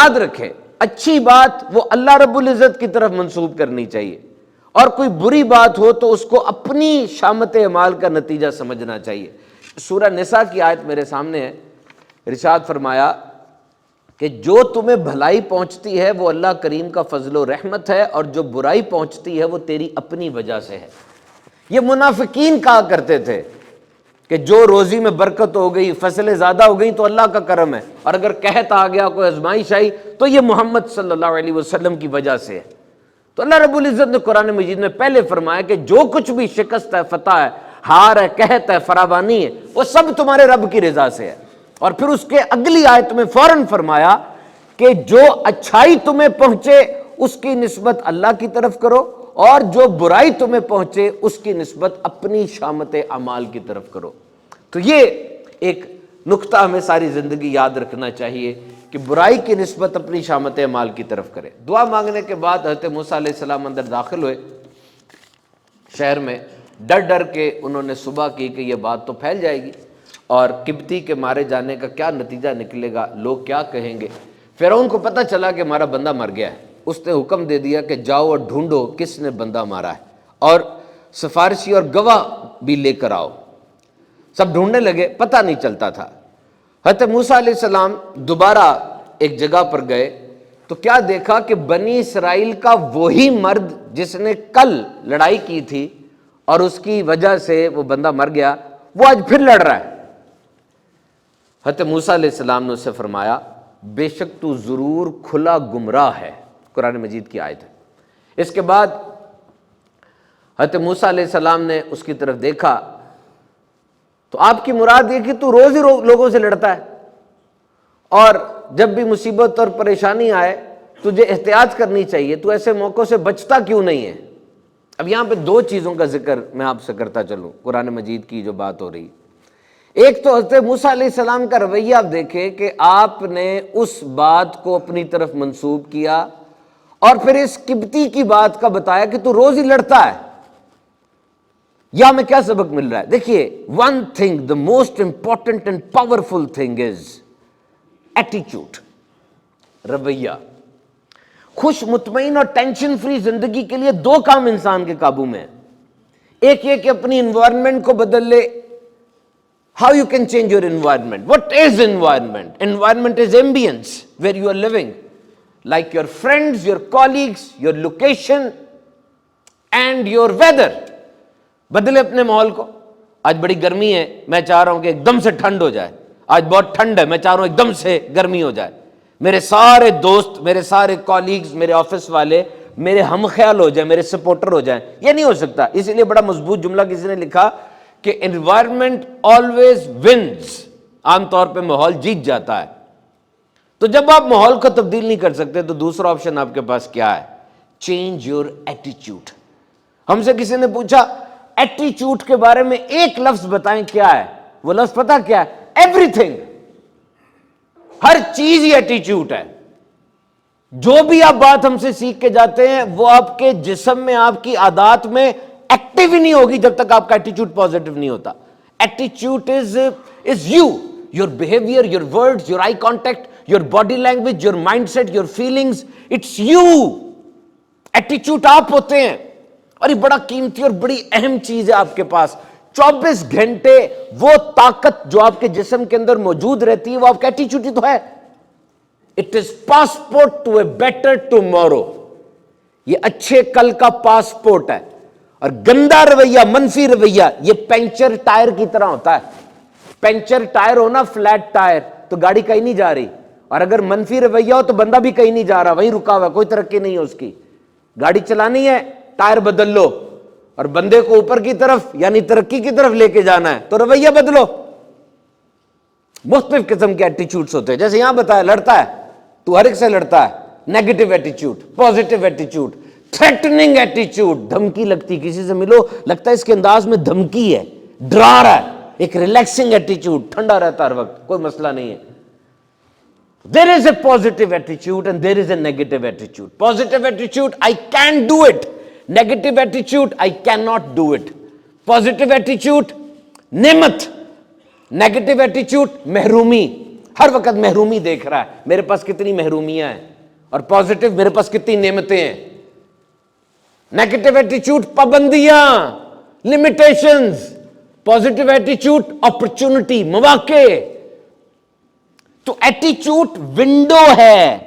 یاد رکھیں اچھی بات وہ اللہ رب العزت کی طرف منسوب کرنی چاہیے، اور کوئی بری بات ہو تو اس کو اپنی شامت اعمال کا نتیجہ سمجھنا چاہیے۔ سورہ نساء کی آیت میرے سامنے ہے، ارشاد فرمایا کہ جو تمہیں بھلائی پہنچتی ہے وہ اللہ کریم کا فضل و رحمت ہے، اور جو برائی پہنچتی ہے وہ تیری اپنی وجہ سے ہے۔ یہ منافقین کہا کرتے تھے کہ جو روزی میں برکت ہو گئی، فصلیں زیادہ ہو گئی تو اللہ کا کرم ہے، اور اگر قحط آ گیا، کوئی آزمائش آئی تو یہ محمد صلی اللہ علیہ وسلم کی وجہ سے ہے۔ تو اللہ رب العزت نے قرآن مجید میں پہلے فرمایا کہ جو کچھ بھی شکست ہے، فتح ہے، ہار ہے، قحط ہے، فراوانی ہے، وہ سب تمہارے رب کی رضا سے ہے۔ اور پھر اس کے اگلی آیت میں فوراً فرمایا کہ جو اچھائی تمہیں پہنچے اس کی نسبت اللہ کی طرف کرو، اور جو برائی تمہیں پہنچے اس کی نسبت اپنی شامت اعمال کی طرف کرو۔ تو یہ ایک نقطہ ہمیں ساری زندگی یاد رکھنا چاہیے کہ برائی کی نسبت اپنی شامت اعمال کی طرف کرے۔ دعا مانگنے کے بعد حضرت موسیٰ علیہ السلام اندر داخل ہوئے شہر میں، ڈر ڈر کے انہوں نے صبح کی کہ یہ بات تو پھیل جائے گی، اور قبطی کے مارے جانے کا کیا نتیجہ نکلے گا، لوگ کیا کہیں گے۔ فرعون کو پتہ چلا کہ ہمارا بندہ مر گیا ہے، اس نے حکم دے دیا کہ جاؤ اور ڈھونڈو کس نے بندہ مارا ہے، اور سفارشی اور گواہ بھی لے کر آؤ۔ سب ڈھونڈنے لگے، پتہ نہیں چلتا تھا۔ حضرت موسیٰ علیہ السلام دوبارہ ایک جگہ پر گئے تو کیا دیکھا کہ بنی اسرائیل کا وہی مرد جس نے کل لڑائی کی تھی اور اس کی وجہ سے وہ بندہ مر گیا، وہ آج پھر لڑ رہا ہے۔ حضرت موسیٰ علیہ السلام نے اس سے فرمایا بے شک تو ضرور کھلا گمراہ ہے، قرآن مجید کی آیت ہے۔ اس کے بعد حضرت موسیٰ علیہ السلام نے اس کی طرف دیکھا تو آپ کی مراد یہ کہ تو روز ہی لوگوں سے لڑتا ہے، اور جب بھی مصیبت اور پریشانی آئے تجھے احتیاط کرنی چاہیے، تو ایسے موقعوں سے بچتا کیوں نہیں ہے؟ اب یہاں پہ دو چیزوں کا ذکر میں آپ سے کرتا چلوں، قرآن مجید کی جو بات ہو رہی۔ ایک تو حضرت موسیٰ علیہ السلام کا رویہ آپ دیکھیں کہ آپ نے اس بات کو اپنی طرف منسوب کیا، اور پھر اس قبطی کی بات کا بتایا کہ تو روز ہی لڑتا ہے۔ یا ہمیں کیا سبق مل رہا ہے؟ دیکھیے، one thing, the most important and powerful thing is ایٹیچیوڈ، رویہ۔ خوش مطمئن اور ٹینشن فری زندگی کے لیے دو کام انسان کے قابو میں ہیں۔ ایک یہ کہ اپنی انوائرمنٹ کو بدل لے۔ How you can change your environment? What is environment? Environment is ambience where you are living, like your friends, your colleagues, your location and your weather. بدلے اپنے ماحول کو۔ آج بڑی گرمی ہے، میں چاہ رہا ہوں کہ ایک دم سے ٹھنڈ ہو جائے۔ آج بہت ٹھنڈ ہے، میں چاہ رہا ہوں ایک دم سے گرمی ہو جائے۔ میرے سارے دوست، میرے سارے کالیگز، میرے آفس والے میرے ہم خیال ہو جائیں، میرے سپورٹر ہو جائیں۔ یہ نہیں ہو سکتا۔ اسی لیے بڑا مضبوط جملہ کسی نے لکھا کہ انوائرمنٹ آلویز ونز، عام طور پہ ماحول جیت جاتا ہے۔ تو جب آپ ماحول کو تبدیل نہیں کر سکتے تو دوسرا آپشن آپ کے پاس کیا ہے؟ چینج یور ایٹیچیوڈ۔ ہم سے کسی نے پوچھا ایٹیچیوڈ کے بارے میں ایک لفظ بتائیں کیا ہے؟ وہ لفظ پتہ کیا ہے؟ ایوری تھنگ، ہر چیز ہی ایٹیچیوڈ ہے۔ جو بھی آپ بات ہم سے سیکھ کے جاتے ہیں وہ آپ کے جسم میں، آپ کی عادات میں ایکٹیو ہی نہیں ہوگی جب تک آپ کا ایٹیچیوڈ پازیٹیو نہیں ہوتا۔ ایٹیچیوڈ is you, your behaviour, your words, your eye contact, your body language, your mindset, your feelings, it's you. ایٹیچیوڈ آپ ہوتے ہیں، اور یہ بڑا قیمتی اور بڑی اہم چیز ہے آپ کے پاس۔ 24 گھنٹے وہ طاقت جو آپ کے جسم کے اندر موجود رہتی ہے وہ آپ کا ایٹیچیوڈ ہی تو ہے۔ It is passport to a better tomorrow, یہ اچھے کل کا پاسپورٹ ہے۔ اور گندا رویہ، منفی رویہ، یہ پنچر ٹائر کی طرح ہوتا ہے۔ پنچر ٹائر ہونا، فلیٹ ٹائر، تو گاڑی کہیں نہیں جا رہی، اور اگر منفی رویہ ہو تو بندہ بھی کہیں نہیں جا رہا، وہیں رکا ہوا، کوئی ترقی نہیں ہے اس کی۔ گاڑی چلانی ہے، ٹائر بدل لو، اور بندے کو اوپر کی طرف یعنی ترقی کی طرف لے کے جانا ہے تو رویہ بدلو۔ مختلف قسم کے ایٹیچیوڈز ہوتے ہیں، جیسے یہاں بتایا لڑتا ہے تو ہر ایک سے لڑتا ہے، نیگیٹو ایٹیچیوڈ، پازیٹیو ایٹیچیوڈ، تھریٹننگ ایٹیچیوڈ، دھمکی لگتی، کسی سے ملو لگتا ہے اس کے انداز میں دھمکی ہے، ڈرا رہا ہے۔ ایک ریلیکسنگ ایٹیچیوڈ، ٹھنڈا رہتا ہے ہر وقت، کوئی مسئلہ نہیں ہے۔ There is a positive attitude and there is a negative attitude. Positive attitude, I can do it. Negative attitude, I cannot do it. Positive attitude, نعمت. Negative attitude, محرومی. ہر وقت محرومی دیکھ رہا ہے، میرے پاس کتنی محرومیاں ہیں، اور پازیٹو میرے پاس کتنی نعمتیں ہیں. نیگیٹو ایٹیچیوڈ پابندیاں، لمیٹیشنز. پازیٹو ایٹیچیوڈ اپرچونٹی، مواقع. تو ایٹیچیوڈ ونڈو ہے،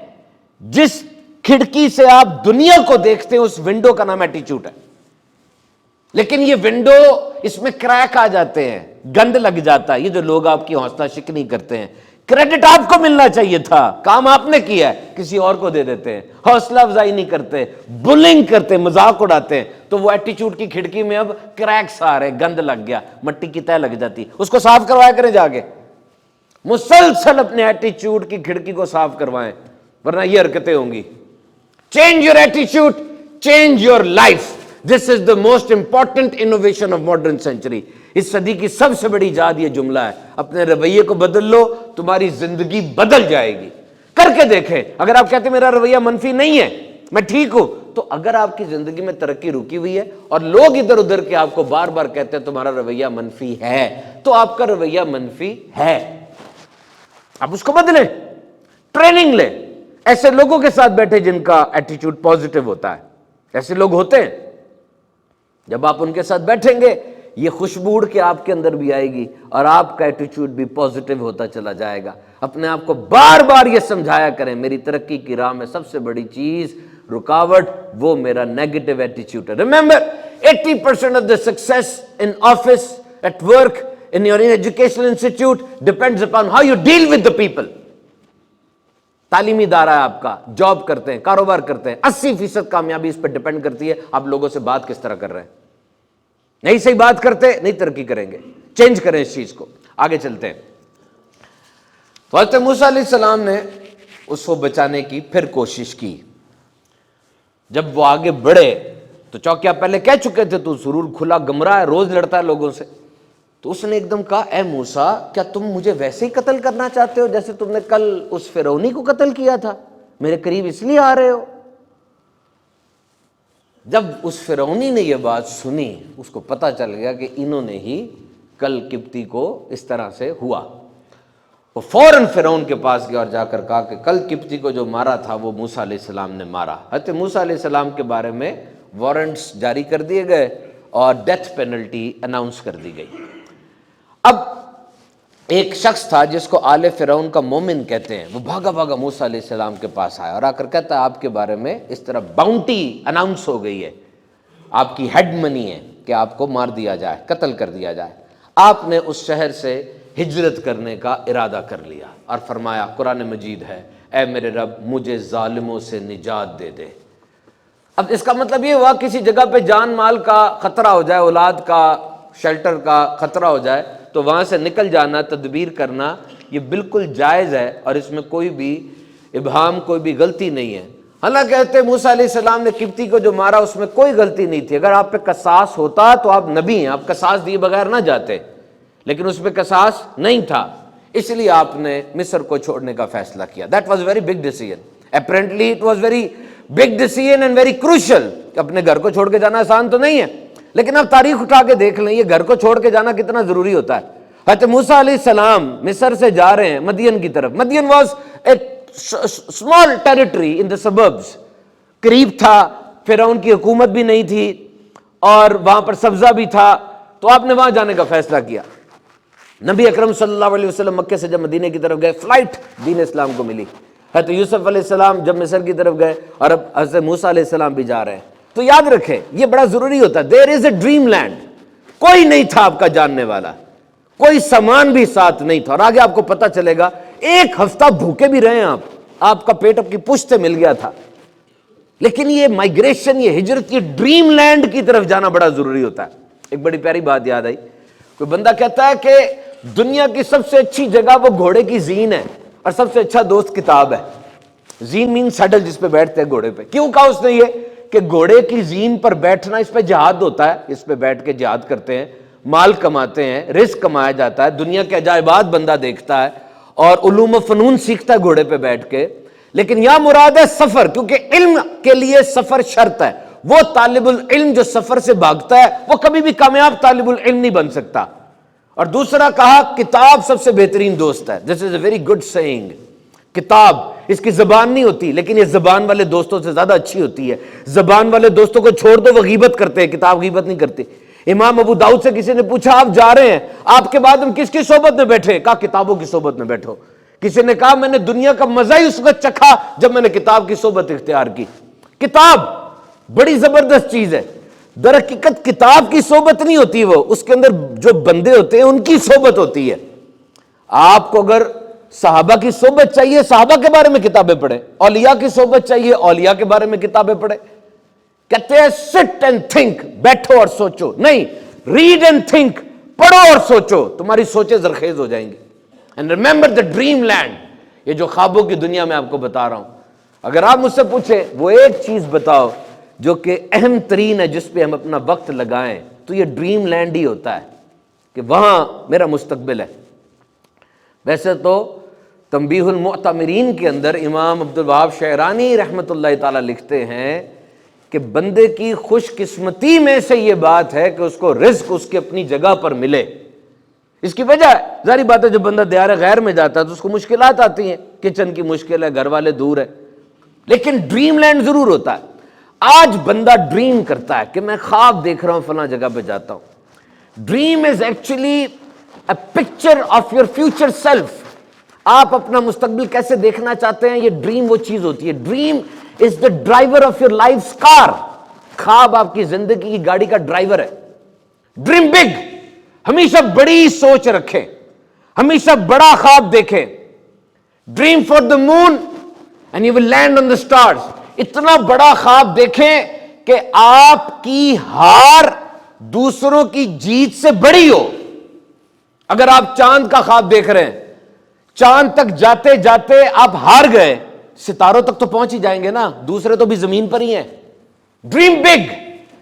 جس کھڑکی سے آپ دنیا کو دیکھتے ہیں اس ونڈو کا نام ایٹیچیوڈ ہے. لیکن یہ ونڈو، اس میں کریک آ جاتے ہیں، گند لگ جاتا ہے. یہ جو لوگ آپ کی حوصلہ شکنی کرتے ہیں، کریڈٹ آپ کو ملنا چاہیے تھا، کام آپ نے کیا ہے، کسی اور کو دے دیتے ہیں. حوصلہ افزائی نہیں کرتے، بلنگ کرتے، مذاق اڑاتے ہیں. تو وہ ایٹیچیوڈ کی کھڑکی میں اب کریکس آ رہے، گند لگ گیا، مٹی کی تہ لگ جاتی. اس کو صاف کروایا کریں جا کے. مسلسل اپنے ایٹیچیوڈ کی کھڑکی کو صاف کروائیں، ورنہ یہ حرکتیں ہوں گی. چینج یور ایٹیچیوڈ، change your life. This is the most important innovation of modern century. اس صدی کی سب سے بڑی ایجاد یہ جملہ ہے. اپنے رویے کو بدل لو، تمہاری زندگی بدل جائے گی. کر کے دیکھیں. اگر آپ کہتے ہیں میرا رویہ منفی نہیں ہے، میں ٹھیک ہوں، تو اگر آپ کی زندگی میں ترقی رکی ہوئی ہے اور لوگ ادھر ادھر کے آپ کو بار بار کہتے ہیں تمہارا رویہ منفی ہے، تو آپ کا رویہ منفی ہے. آپ اس کو بدلیں، ٹریننگ لیں. ایسے لوگوں کے ساتھ بیٹھے جن کا ایٹیچیوڈ پازیٹو ہوتا ہے. ایسے لوگ ہوتے ہیں، جب آپ ان کے ساتھ بیٹھیں گے یہ خوشبو اڑ کے آپ کے اندر بھی آئے گی اور آپ کا ایٹیچیوڈ بھی پازیٹو ہوتا چلا جائے گا. اپنے آپ کو بار بار یہ سمجھایا کریں میری ترقی کی راہ میں سب سے بڑی چیز، رکاوٹ، وہ میرا نیگیٹو ایٹیچیوڈ ہے. Remember 80% of the success in office, at work, in your educational institute depends upon how you deal with the people. تعلیمی ادارہ ہے آپ کا، جاب کرتے ہیں، کاروبار کرتے ہیں، 80% کامیابی اس پہ ڈیپینڈ کرتی ہے آپ لوگوں سے بات کس طرح کر رہے ہیں. نہیں صحیح بات کرتے نہیں ترقی کریں گے. چینج کریں اس چیز کو. آگے چلتے ہیں. تو حضرت موسیٰ علیہ السلام نے اس کو بچانے کی پھر کوشش کی. جب وہ آگے بڑھے تو چونکہ آپ پہلے کہہ چکے تھے تو ضرور کھلا گمراہ ہے، روز لڑتا ہے لوگوں سے. تو اس نے ایک دم کہا اے موسیٰ، کیا تم مجھے ویسے ہی قتل کرنا چاہتے ہو جیسے تم نے کل اس فرعونی کو قتل کیا تھا؟ میرے قریب اس لیے آ رہے ہو؟ جب اس فرعونی نے یہ بات سنی اس کو پتہ چل گیا کہ انہوں نے ہی کل قبطی کو اس طرح سے ہوا. وہ فوراً فرعون کے پاس گیا اور جا کر کہا کہ کل قبطی کو جو مارا تھا وہ موسیٰ علیہ السلام نے مارا. حضرت موسیٰ علیہ السلام کے بارے میں وارنٹس جاری کر دیے گئے اور ڈیتھ پینلٹی اناؤنس کر دی گئی. اب ایک شخص تھا جس کو آل فرعون کا مومن کہتے ہیں، وہ بھاگا بھاگا موسیٰ علیہ السلام کے پاس آیا اور آ کر کہتا ہے آپ کے بارے میں اس طرح باؤنٹی اناؤنس ہو گئی ہے، آپ کی ہیڈ منی ہے کہ آپ کو مار دیا جائے، قتل کر دیا جائے. آپ نے اس شہر سے ہجرت کرنے کا ارادہ کر لیا اور فرمایا، قرآن مجید ہے، اے میرے رب مجھے ظالموں سے نجات دے دے. اب اس کا مطلب یہ ہوا کسی جگہ پہ جان مال کا خطرہ ہو جائے، اولاد کا، شیلٹر کا خطرہ ہو جائے تو وہاں سے نکل جانا، تدبیر کرنا، یہ بالکل جائز ہے اور اس میں کوئی بھی ابہام، کوئی بھی غلطی نہیں ہے. حالانکہ کہتے موسیٰ علیہ السلام نے قبطی کو جو مارا اس میں کوئی غلطی نہیں تھی. اگر آپ پہ قصاص ہوتا تو آپ نبی ہیں، آپ قصاص دیے بغیر نہ جاتے، لیکن اس پہ قصاص نہیں تھا، اس لیے آپ نے مصر کو چھوڑنے کا فیصلہ کیا. That was very big decision. Apparently it was very big decision and very crucial. اپنے گھر کو چھوڑ کے جانا آسان تو نہیں ہے، لیکن اب تاریخ اٹھا کے دیکھ لیں یہ گھر کو چھوڑ کے جانا کتنا ضروری ہوتا ہے. حضرت موسیٰ علیہ السلام مصر سے جا رہے ہیں مدین کی طرف. مدین واز اے اسمال ٹیریٹری ان دا سبربز، قریب تھا، فرعون کی حکومت بھی نہیں تھی اور وہاں پر سبزہ بھی تھا، تو آپ نے وہاں جانے کا فیصلہ کیا. نبی اکرم صلی اللہ علیہ وسلم مکے سے جب مدینے کی طرف گئے فلائٹ دین اسلام کو ملی. حضرت یوسف علیہ السلام جب مصر کی طرف گئے اور اب حضرت موسیٰ علیہ السلام بھی جا رہے ہیں. تو یاد رکھیں یہ بڑا ضروری ہوتا ہے. دیر از اے ڈریم لینڈ. کوئی نہیں تھا آپ کا جاننے والا، کوئی سامان بھی ساتھ نہیں تھا، اور آگے آپ کو پتہ چلے گا 1 ہفتہ بھوکے بھی رہے ہیں آپ کا پیٹ آپ کی پشت سے مل گیا تھا. لیکن یہ مائگریشن، یہ ہجرت، یہ ڈریم لینڈ کی طرف جانا بڑا ضروری ہوتا ہے. ایک بڑی پیاری بات یاد آئی. کوئی بندہ کہتا ہے کہ دنیا کی سب سے اچھی جگہ وہ گھوڑے کی زین ہے اور سب سے اچھا دوست کتاب ہے. زین مین سیڈل، جس پہ بیٹھتے ہیں گھوڑے پہ. کیوں کہا اس نے یہ کہ گھوڑے کی زین پر بیٹھنا، اس پہ جہاد ہوتا ہے، اس پہ بیٹھ کے جہاد کرتے ہیں، مال کماتے ہیں، رزق کمایا جاتا ہے، دنیا کے عجائبات بندہ دیکھتا ہے اور علوم و فنون سیکھتا ہے گھوڑے پہ بیٹھ کے. لیکن یہاں مراد ہے سفر، کیونکہ علم کے لیے سفر شرط ہے. وہ طالب العلم جو سفر سے بھاگتا ہے وہ کبھی بھی کامیاب طالب العلم نہیں بن سکتا. اور دوسرا کہا کتاب سب سے بہترین دوست ہے. دس از اے ویری گڈ سیئنگ. کتاب اس کی زبان نہیں ہوتی لیکن یہ زبان والے دوستوں سے زیادہ اچھی ہوتی ہے. زبان والے دوستوں کو چھوڑ دو، وہ غیبت کرتے ہیں، کتاب غیبت نہیں کرتی. امام ابو داؤد سے کسی نے پوچھا آپ جا رہے ہیں، آپ کے بعد ہم کس کی صحبت میں بیٹھے؟ کہا کتابوں کی صحبت میں بیٹھو. کسی نے کہا میں نے دنیا کا مزہ ہی اس وقت چکھا جب میں نے کتاب کی صحبت اختیار کی. کتاب بڑی زبردست چیز ہے. در حقیقت کتاب کی صحبت نہیں ہوتی، وہ اس کے اندر جو بندے ہوتے ہیں ان کی صحبت ہوتی ہے. آپ کو اگر صحابہ کی صحبت چاہیے، صحابہ کے بارے میں کتابیں پڑھیں. اولیاء کی صحبت چاہیے، اولیاء کے بارے میں کتابیں پڑھیں. کہتے ہیں سٹ اینڈ تھنک، بیٹھو اور سوچو. نہیں، ریڈ اینڈ تھنک، پڑھو اور سوچو، تمہاری سوچیں زرخیز ہو جائیں گی. And remember the dream land. یہ جو خوابوں کی دنیا میں آپ کو بتا رہا ہوں، اگر آپ مجھ سے پوچھیں وہ ایک چیز بتاؤ جو کہ اہم ترین ہے جس پہ ہم اپنا وقت لگائیں، تو یہ ڈریم لینڈ ہی ہوتا ہے کہ وہاں میرا مستقبل ہے. ویسے تو تنبیہ المعتمرین کے اندر امام عبدالوہاب شعرانی رحمۃ اللہ تعالی لکھتے ہیں کہ بندے کی خوش قسمتی میں سے یہ بات ہے کہ اس کو رزق اس کے اپنی جگہ پر ملے. اس کی وجہ ہے ظاہری بات ہے، جب بندہ دیار غیر میں جاتا ہے تو اس کو مشکلات آتی ہیں، کچن کی مشکل ہے، گھر والے دور ہے، لیکن ڈریم لینڈ ضرور ہوتا ہے. آج بندہ ڈریم کرتا ہے کہ میں خواب دیکھ رہا ہوں فلاں جگہ پہ جاتا ہوں. Dream is actually a picture of your future self. آپ اپنا مستقبل کیسے دیکھنا چاہتے ہیں، یہ ڈریم وہ چیز ہوتی ہے. Dream is the driver of your life car. خواب آپ کی زندگی کی گاڑی کا ڈرائیور ہے. ڈریم بگ، ہمیشہ بڑی سوچ رکھیں، ہمیشہ بڑا خواب دیکھیں. Dream for the moon and you will land on the stars. اتنا بڑا خواب دیکھیں کہ آپ کی ہار دوسروں کی جیت سے بڑی ہو. اگر آپ چاند کا خواب دیکھ رہے ہیں، چاند تک جاتے جاتے آپ ہار گئے، ستاروں تک تو پہنچ ہی جائیں گے نا، دوسرے تو بھی زمین پر ہی ہیں. Dream big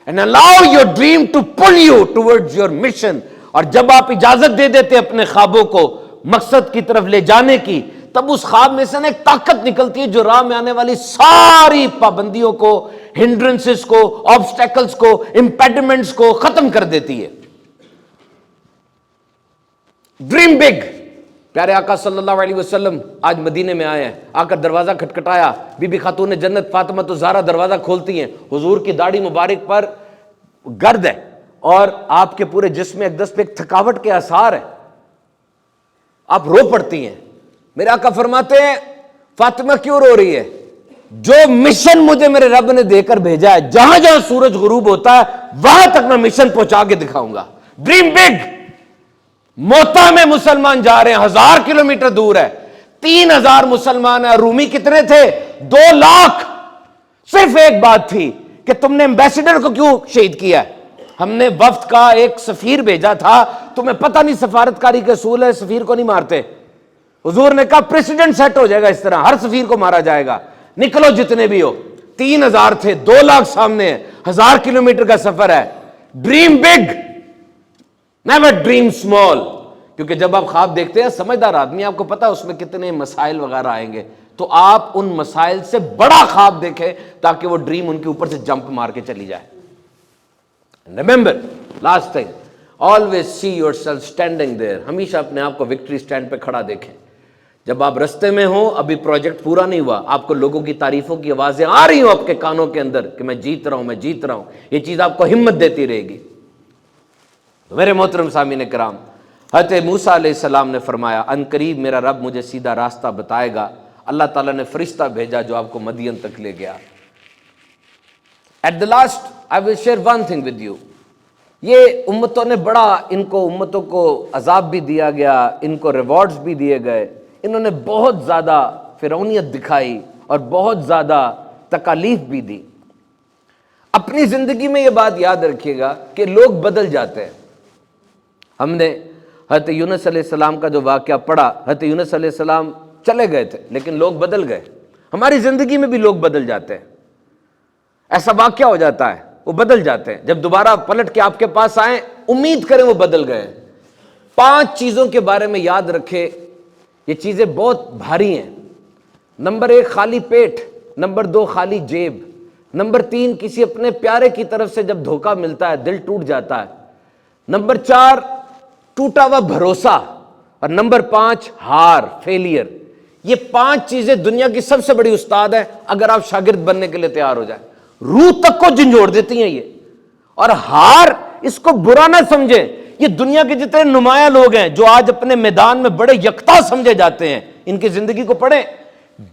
and allow your dream to pull you towards your mission. اور جب آپ اجازت دے دیتے اپنے خوابوں کو مقصد کی طرف لے جانے کی، تب اس خواب میں سے ایک طاقت نکلتی ہے جو راہ میں آنے والی ساری پابندیوں کو، ہنڈرنسز کو، آبسٹیکلز کو، امپیڈمنٹس کو ختم کر دیتی ہے. Dream big. پیارے آقا صلی اللہ علیہ وسلم آج مدینے میں آئے ہیں، آ کر دروازہ کھٹکھٹایا. بی بی خاتون جنت فاطمہ الزہرا دروازہ کھولتی ہیں. حضور کی داڑھی مبارک پر گرد ہے اور آپ کے پورے جسم اقدس پہ ایک تھکاوٹ کے آثار ہیں. آپ رو پڑتی ہیں. میرے آقا فرماتے ہیں فاطمہ کیوں رو رہی ہے؟ جو مشن مجھے میرے رب نے دے کر بھیجا ہے، جہاں جہاں سورج غروب ہوتا ہے وہاں تک میں مشن پہنچا کے دکھاؤں گا. Dream big. موتا میں مسلمان جا رہے ہیں، 1000 کلومیٹر دور ہے، 3000 مسلمان ہیں. رومی کتنے تھے؟ 2 لاکھ. صرف ایک بات تھی کہ تم نے ایمبیسیڈر کو کیوں شہید کیا ہے؟ ہم نے وفد کا ایک سفیر بھیجا تھا، تمہیں پتہ نہیں سفارتکاری کے اصول ہے، سفیر کو نہیں مارتے. حضور نے کہا پریسیڈنٹ سیٹ ہو جائے گا، اس طرح ہر سفیر کو مارا جائے گا. نکلو جتنے بھی ہو. 3000 تھے، 2 لاکھ سامنے ہیں، 1000 کلومیٹر کا سفر ہے. Dream big, never dream small. کیونکہ جب آپ خواب دیکھتے ہیں، سمجھدار آدمی آپ کو پتا اس میں کتنے مسائل وغیرہ آئیں گے، تو آپ ان مسائل سے بڑا خواب دیکھیں تاکہ وہ ڈریم ان کے اوپر سے جمپ مار کے چلی جائے. Remember last thing, always see yourself standing there. ہمیشہ اپنے آپ کو وکٹری سٹینڈ پہ کھڑا دیکھیں. جب آپ رستے میں ہوں، ابھی پروجیکٹ پورا نہیں ہوا، آپ کو لوگوں کی تعریفوں کی آوازیں آ رہی ہوں آپ کے کانوں کے اندر کہ میں جیت رہا ہوں، میں جیت رہا ہوں، یہ چیز آپ کو ہمت دیتی رہے گی. تو میرے محترم سامعین کرام، حضرت موسیٰ علیہ السلام نے فرمایا ان قریب میرا رب مجھے سیدھا راستہ بتائے گا. اللہ تعالیٰ نے فرشتہ بھیجا جو آپ کو مدین تک لے گیا. At the last I will share one thing with you. یہ امتوں نے بڑا، امتوں کو عذاب بھی دیا گیا، ان کو ریوارڈز بھی دیے گئے. انہوں نے بہت زیادہ فرعونیت دکھائی اور بہت زیادہ تکالیف بھی دی. اپنی زندگی میں یہ بات یاد رکھیے گا کہ لوگ بدل جاتے ہیں. ہم نے حضرت یونس علیہ السلام کا جو واقعہ پڑھا، حضرت یونس علیہ السلام چلے گئے تھے لیکن لوگ بدل گئے. ہماری زندگی میں بھی لوگ بدل جاتے ہیں. ایسا واقعہ ہو جاتا ہے، وہ بدل جاتے ہیں. جب دوبارہ پلٹ کے آپ کے پاس آئیں، امید کریں وہ بدل گئے. 5 چیزوں کے بارے میں یاد رکھے. یہ چیزیں بہت بھاری ہیں. نمبر 1 خالی پیٹ. نمبر 2 خالی جیب. نمبر 3 کسی اپنے پیارے کی طرف سے جب دھوکہ ملتا ہے دل ٹوٹ جاتا ہے. نمبر 4 ٹوٹا ہوا بھروسہ، اور نمبر 5 ہار، فیلئر۔ یہ 5 چیزیں دنیا کی سب سے بڑی استاد ہے اگر آپ شاگرد بننے کے لیے تیار ہو جائیں۔ روح تک کو جھنجھوڑ دیتی ہیں یہ۔ اور ہار، اس کو برا نہ سمجھیں، یہ دنیا کے جتنے نمایاں لوگ ہیں جو آج اپنے میدان میں بڑے یکتا سمجھے جاتے ہیں، ان کی زندگی کو پڑھیں۔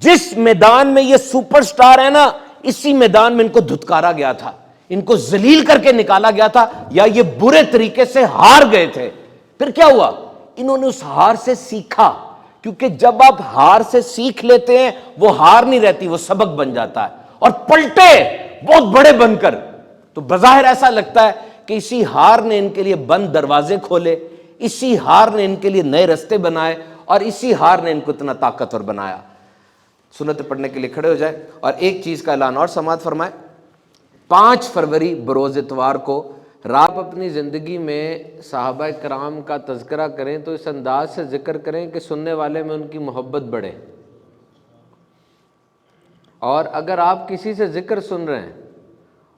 جس میدان میں یہ سپر سٹار ہے نا، اسی میدان میں ان کو دھتکارا گیا تھا، ان کو ذلیل کر کے نکالا گیا تھا، یا یہ برے طریقے سے ہار گئے تھے۔ پھر کیا ہوا؟ انہوں نے اس ہار سے سیکھا، کیونکہ جب آپ ہار سے سیکھ لیتے ہیں وہ ہار نہیں رہتی، وہ سبق بن جاتا ہے، اور پلٹے بہت بڑے بن کر۔ تو بظاہر ایسا لگتا ہے کہ اسی ہار نے ان کے لیے بند دروازے کھولے، اسی ہار نے ان کے لیے نئے رستے بنائے، اور اسی ہار نے ان کو اتنا طاقتور بنایا۔ سنت پڑھنے کے لیے کھڑے ہو جائے، اور ایک چیز کا اعلان اور سماعت فرمائے۔ 5 فروری بروز اتوار کو آپ اپنی زندگی میں صحابہ کرام کا تذکرہ کریں تو اس انداز سے ذکر کریں کہ سننے والے میں ان کی محبت بڑھے۔ اور اگر آپ کسی سے ذکر سن رہے ہیں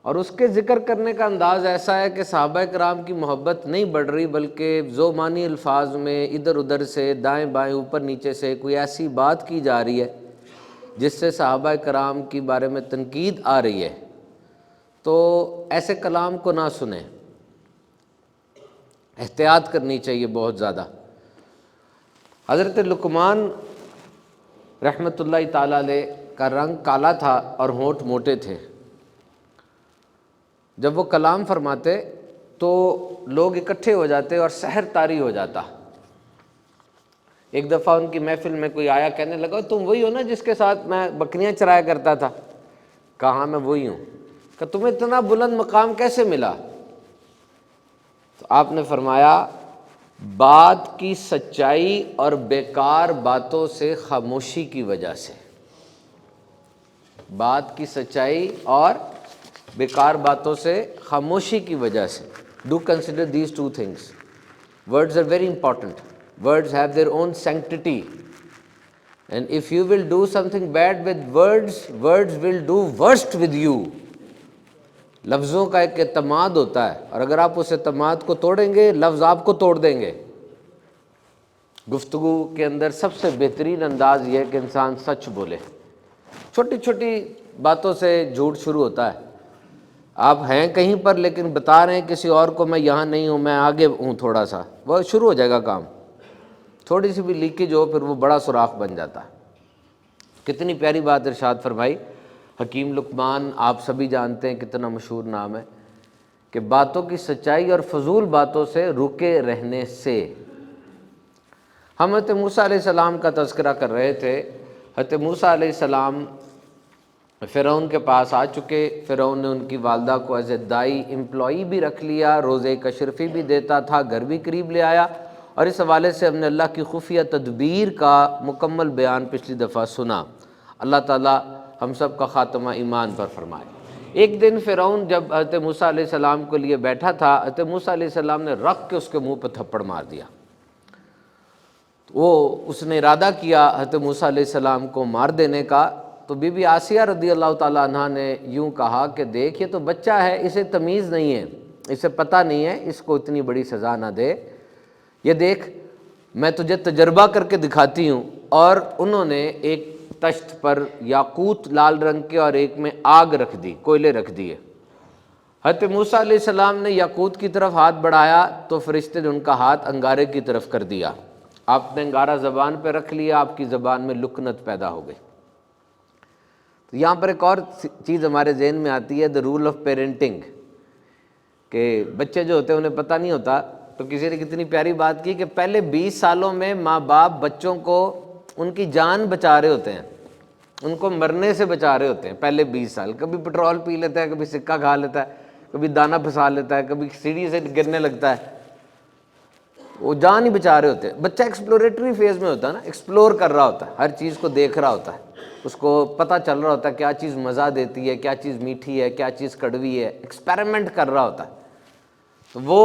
اور اس کے ذکر کرنے کا انداز ایسا ہے کہ صحابہ کرام کی محبت نہیں بڑھ رہی، بلکہ ذومانی الفاظ میں ادھر ادھر سے، دائیں بائیں، اوپر نیچے سے کوئی ایسی بات کی جا رہی ہے جس سے صحابہ کرام کے بارے میں تنقید آ رہی ہے، تو ایسے کلام کو نہ سنیں، احتیاط کرنی چاہیے بہت زیادہ۔ حضرت لقمان رحمۃ اللہ تعالیٰ علیہ کا رنگ کالا تھا اور ہونٹ موٹے تھے۔ جب وہ کلام فرماتے تو لوگ اکٹھے ہو جاتے اور سحر طاری ہو جاتا۔ ایک دفعہ ان کی محفل میں کوئی آیا، کہنے لگا تم وہی ہو نا جس کے ساتھ میں بکریاں چرایا کرتا تھا؟ کہا میں وہی ہوں۔ کہ تمہیں اتنا بلند مقام کیسے ملا؟ تو آپ نے فرمایا بات کی سچائی اور بیکار باتوں سے خاموشی کی وجہ سے۔ بات کی سچائی اور بیکار باتوں سے خاموشی کی وجہ سے۔ Do consider these 2 things. Words are very important. Words have their own sanctity. And if you will do something bad with words, words will do worst with you. لفظوں کا ایک اعتماد ہوتا ہے، اور اگر آپ اس اعتماد کو توڑیں گے، لفظ آپ کو توڑ دیں گے۔ گفتگو کے اندر سب سے بہترین انداز یہ ہے کہ انسان سچ بولے۔ چھوٹی چھوٹی باتوں سے جھوٹ شروع ہوتا ہے۔ آپ ہیں کہیں پر لیکن بتا رہے ہیں کسی اور کو میں یہاں نہیں ہوں، میں آگے ہوں تھوڑا سا، وہ شروع ہو جائے گا کام۔ تھوڑی سی بھی لیکیج ہو پھر وہ بڑا سوراخ بن جاتا ہے۔ کتنی پیاری بات ارشاد فرمائی حکیم لقمان، آپ سبھی جانتے ہیں کتنا مشہور نام ہے، کہ باتوں کی سچائی اور فضول باتوں سے رکے رہنے سے۔ ہم حضرت موسیٰ علیہ السلام کا تذکرہ کر رہے تھے۔ حضرت موسیٰ علیہ السلام فرعون کے پاس آ چکے۔ فرعون نے ان کی والدہ کو ایز اے دائی امپلائی بھی رکھ لیا، روزے کشرفی بھی دیتا تھا، گھر بھی قریب لے آیا۔ اور اس حوالے سے ہم نے اللہ کی خفیہ تدبیر کا مکمل بیان پچھلی دفعہ سنا۔ اللہ تعالیٰ ہم سب کا خاتمہ ایمان پر فرمائے۔ ایک دن فرعون جب حضرت موسیٰ علیہ السلام کے لیے بیٹھا تھا، حضرت موسیٰ علیہ السلام نے رکھ کے اس کے منہ پہ تھپڑ مار دیا۔ اس نے ارادہ کیا حضرت موسیٰ علیہ السلام کو مار دینے کا، تو بی بی آسیہ رضی اللہ تعالیٰ عنہ نے یوں کہا کہ دیکھ یہ تو بچہ ہے، اسے تمیز نہیں ہے، اسے پتہ نہیں ہے، اس کو اتنی بڑی سزا نہ دے۔ یہ دیکھ میں تجھے تجربہ کر کے دکھاتی ہوں۔ اور انہوں نے ایک تشت پر یاقوت لال رنگ کے اور ایک میں آگ رکھ دی، کوئلے رکھ دیے۔ حضرت موسیٰ علیہ السلام نے یاقوت کی طرف ہاتھ بڑھایا تو فرشتے نے ان کا ہاتھ انگارے کی طرف کر دیا۔ آپ نے انگارہ زبان پہ رکھ لیا، آپ کی زبان میں لکنت پیدا ہو گئی۔ تو یہاں پر ایک اور چیز ہمارے ذہن میں آتی ہے، دا رول آف پیرنٹنگ، کہ بچے جو ہوتے ہیں انہیں پتہ نہیں ہوتا۔ تو کسی نے کتنی پیاری بات کی کہ پہلے 20 سالوں میں ماں باپ بچوں کو ان کی جان بچا رہے ہوتے ہیں، ان کو مرنے سے بچا رہے ہوتے ہیں پہلے 20 سال۔ کبھی پٹرول پی لیتا ہے، کبھی سکہ کھا لیتا ہے، کبھی دانہ پھنسا لیتا ہے، کبھی سیڑھی سے گرنے لگتا ہے، وہ جان ہی بچا رہے ہوتے ہیں۔ بچہ ایکسپلوریٹری فیز میں ہوتا ہے نا، ایکسپلور کر رہا ہوتا ہے، ہر چیز کو دیکھ رہا ہوتا ہے، اس کو پتہ چل رہا ہوتا ہے کیا چیز مزہ دیتی ہے، کیا چیز میٹھی ہے، کیا چیز کڑوی ہے، ایکسپیریمنٹ کر رہا ہوتا ہے۔ تو وہ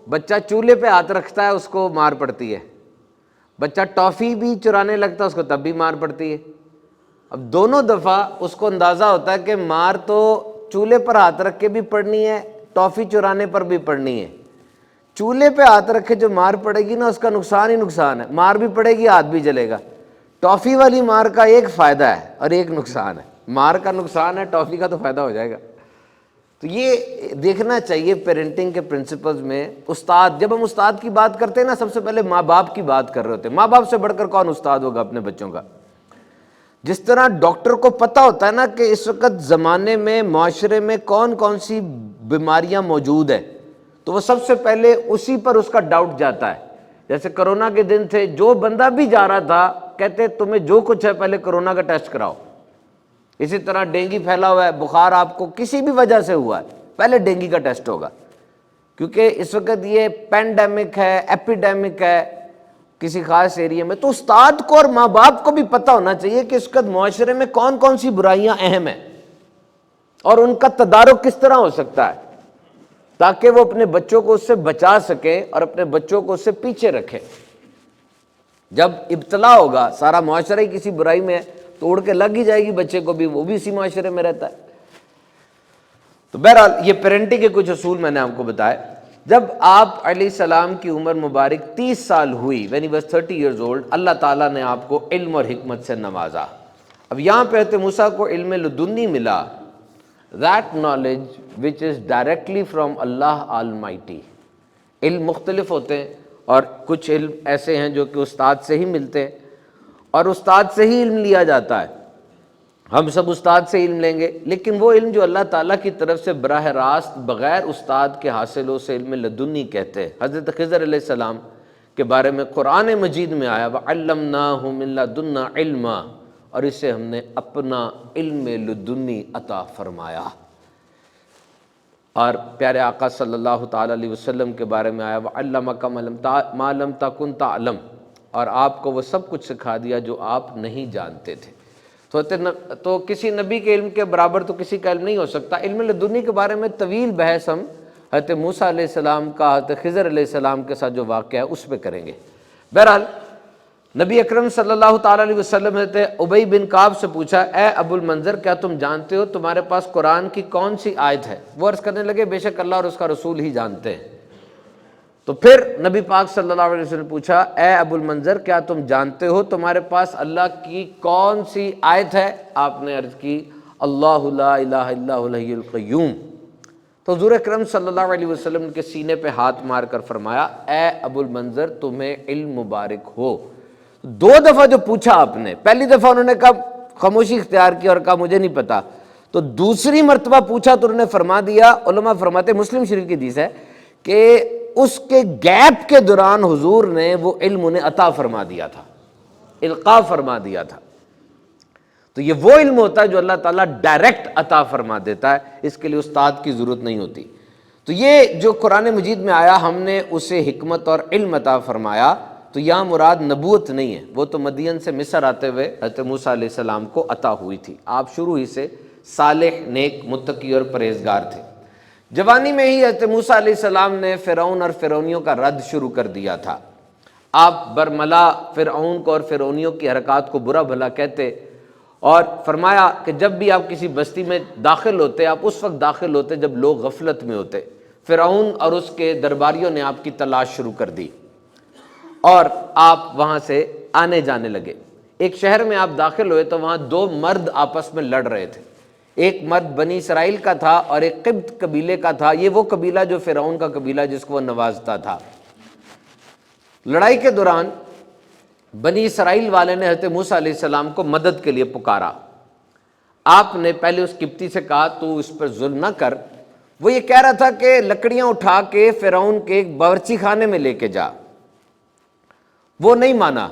بچہ چولہے پہ ہاتھ رکھتا ہے، اس کو مار پڑتی ہے۔ بچہ ٹافی بھی چرانے لگتا ہے، اس کو تب بھی مار پڑتی ہے۔ اب دونوں دفعہ اس کو اندازہ ہوتا ہے کہ مار تو چولہے پر ہاتھ رکھ کے بھی پڑنی ہے، ٹافی چرانے پر بھی پڑنی ہے، چولہے پہ ہاتھ رکھے جو مار پڑے گی نا اس کا نقصان ہی نقصان ہے، مار بھی پڑے گی ہاتھ بھی جلے گا۔ ٹافی والی مار کا ایک فائدہ ہے اور ایک نقصان ہے، مار کا نقصان ہے، ٹافی کا تو فائدہ ہو جائے گا۔ تو یہ دیکھنا چاہیے پیرنٹنگ کے پرنسپلز میں۔ استاد، جب ہم استاد کی بات کرتے ہیں نا سب سے پہلے ماں باپ کی بات کر رہے ہوتے ہیں۔ ماں باپ سے بڑھ کر کون استاد ہوگا اپنے بچوں کا؟ جس طرح ڈاکٹر کو پتہ ہوتا ہے نا کہ اس وقت زمانے میں معاشرے میں کون کون سی بیماریاں موجود ہیں، تو وہ سب سے پہلے اسی پر اس کا ڈاؤٹ جاتا ہے۔ جیسے کرونا کے دن تھے، جو بندہ بھی جا رہا تھا کہتے تمہیں جو کچھ ہے پہلے کرونا کا ٹیسٹ کراؤ۔ اسی طرح ڈینگی پھیلا ہوا ہے، بخار آپ کو کسی بھی وجہ سے ہوا ہے، پہلے ڈینگی کا ٹیسٹ ہوگا، کیونکہ اس وقت یہ پینڈیمک ہے، ایپیڈیمک ہے کسی خاص ایریا میں۔ تو استاد کو اور ماں باپ کو بھی پتہ ہونا چاہیے کہ اس وقت معاشرے میں کون کون سی برائیاں اہم ہیں اور ان کا تدارک کس طرح ہو سکتا ہے، تاکہ وہ اپنے بچوں کو اس سے بچا سکیں اور اپنے بچوں کو اس سے پیچھے رکھیں۔ جب ابتلا ہوگا، سارا معاشرہ ہی کسی برائی میں ہے تو اڑ کے لگ ہی جائے گی بچے کو بھی، وہ بھی اسی معاشرے میں رہتا ہے۔ تو بہرحال یہ پیرنٹنگ کے کچھ اصول میں نے آپ کو بتائے۔ جب آپ علیہ السلام کی عمر مبارک 30 سال ہوئی، when he was 30 years old، اللہ تعالیٰ نے آپ کو علم اور حکمت سے نوازا۔ اب یہاں پہ حضرت موسیٰ کو علم لدنی ملا، that knowledge which is directly from Allah Almighty۔ علم مختلف ہوتے ہیں اور کچھ علم ایسے ہیں جو کہ استاد سے ہی ملتے ہیں اور استاد سے ہی علم لیا جاتا ہے۔ ہم سب استاد سے علم لیں گے، لیکن وہ علم جو اللہ تعالیٰ کی طرف سے براہ راست بغیر استاد کے حاصل ہو اسے علم لدنی کہتے ہیں۔ حضرت خضر علیہ السلام کے بارے میں قرآن مجید میں آیا وَعَلَّمْنَاهُ مِن لَدُنَّا عِلْمًا، اور اسے ہم نے اپنا علم لدنی عطا فرمایا۔ اور پیارے آقا صلی اللہ تعالیٰ علیہ وسلم کے بارے میں آیا وَعَلَّمَكَ مَا لَمْ تَكُنْ تَعْلَمْ، اور آپ کو وہ سب کچھ سکھا دیا جو آپ نہیں جانتے تھے۔ تو کسی نبی کے علم کے برابر تو کسی کا علم نہیں ہو سکتا۔ علم لدنی کے بارے میں طویل بحث ہم حضرت موسیٰ علیہ السلام کا حضرت خضر علیہ السلام کے ساتھ جو واقعہ ہے اس پہ کریں گے۔ بہرحال نبی اکرم صلی اللہ تعالیٰ علیہ وسلم حضرت ابی بن کعب سے پوچھا، اے ابو المنظر کیا تم جانتے ہو تمہارے پاس قرآن کی کون سی آیت ہے؟ وہ عرض کرنے لگے بے شک اللہ اور اس کا رسول ہی جانتے ہیں۔ تو پھر نبی پاک صلی اللہ علیہ وسلم نے پوچھا، اے ابو المنظر کیا تم جانتے ہو تمہارے پاس اللہ کی کون سی آیت ہے؟ آپ نے عرض کی اللہ لا الہ الا هو الحی القیوم۔ تو حضور اکرم صلی اللہ علیہ وسلم کے سینے پہ ہاتھ مار کر فرمایا، اے ابو المنظر تمہیں علم مبارک ہو۔ 2 دفعہ جو پوچھا آپ نے، پہلی دفعہ انہوں نے کہا خاموشی اختیار کی اور کہا مجھے نہیں پتا، تو دوسری مرتبہ پوچھا تو انہوں نے فرما دیا، علماء فرماتے مسلم شریف کی حدیث ہے کہ اس کے گیپ کے دوران حضور نے وہ علم انہیں عطا فرما دیا تھا، القاء فرما دیا تھا۔ تو یہ وہ علم ہوتا ہے جو اللہ تعالیٰ ڈائریکٹ عطا فرما دیتا ہے، اس کے لیے استاد کی ضرورت نہیں ہوتی۔ تو یہ جو قرآن مجید میں آیا ہم نے اسے حکمت اور علم عطا فرمایا، تو یہاں مراد نبوت نہیں ہے، وہ تو مدین سے مصر آتے ہوئے حضرت موسیٰ علیہ السلام کو عطا ہوئی تھی۔ آپ شروع ہی سے صالح، نیک، متقی اور پرہیزگار تھے۔ جوانی میں ہی حضرت موسیٰ علیہ السلام نے فرعون اور فرعونیوں کا رد شروع کر دیا تھا۔ آپ برملا فرعون کو اور فرعونیوں کی حرکات کو برا بھلا کہتے اور فرمایا کہ جب بھی آپ کسی بستی میں داخل ہوتے آپ اس وقت داخل ہوتے جب لوگ غفلت میں ہوتے۔ فرعون اور اس کے درباریوں نے آپ کی تلاش شروع کر دی اور آپ وہاں سے آنے جانے لگے۔ ایک شہر میں آپ داخل ہوئے تو وہاں 2 مرد آپس میں لڑ رہے تھے، ایک مرد بنی اسرائیل کا تھا اور ایک قبط قبیلے کا تھا، یہ وہ قبیلہ جو فرعون کا قبیلہ جس کو وہ نوازتا تھا۔ لڑائی کے دوران بنی اسرائیل والے نے حضرت موسیٰ علیہ السلام کو مدد کے لیے پکارا۔ آپ نے پہلے اس قبطی سے کہا تو اس پر ظلم نہ کر، وہ یہ کہہ رہا تھا کہ لکڑیاں اٹھا کے فرعون کے ایک باورچی خانے میں لے کے جا، وہ نہیں مانا۔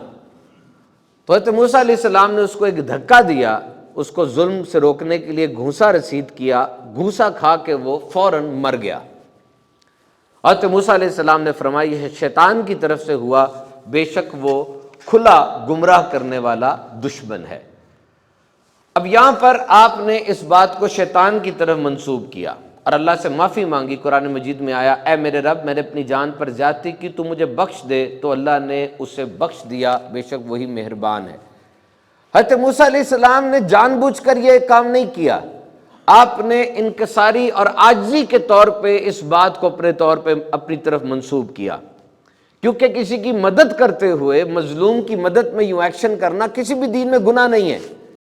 تو حضرت موسیٰ علیہ السلام نے اس کو ایک دھکا دیا، اس کو ظلم سے روکنے کے لیے گھونسا رسید کیا، گھونسا کھا کے وہ فوراً مر گیا۔ حضرت موسیٰ علیہ السلام نے فرمایا یہ شیطان کی طرف سے ہوا، بے شک وہ کھلا گمراہ کرنے والا دشمن ہے۔ اب یہاں پر آپ نے اس بات کو شیطان کی طرف منسوب کیا اور اللہ سے معافی مانگی۔ قرآن مجید میں آیا اے میرے رب میں نے اپنی جان پر زیادتی کی، تو مجھے بخش دے، تو اللہ نے اسے بخش دیا، بے شک وہی مہربان ہے۔ حضرت موسیٰ علیہ السلام نے جان بوجھ کر یہ کام نہیں کیا، آپ نے انکساری اور عاجزی کے طور پہ اس بات کو اپنے طور پہ اپنی طرف منسوب کیا، کیونکہ کسی کی مدد کرتے ہوئے مظلوم کی مدد میں یوں ایکشن کرنا کسی بھی دین میں گناہ نہیں ہے۔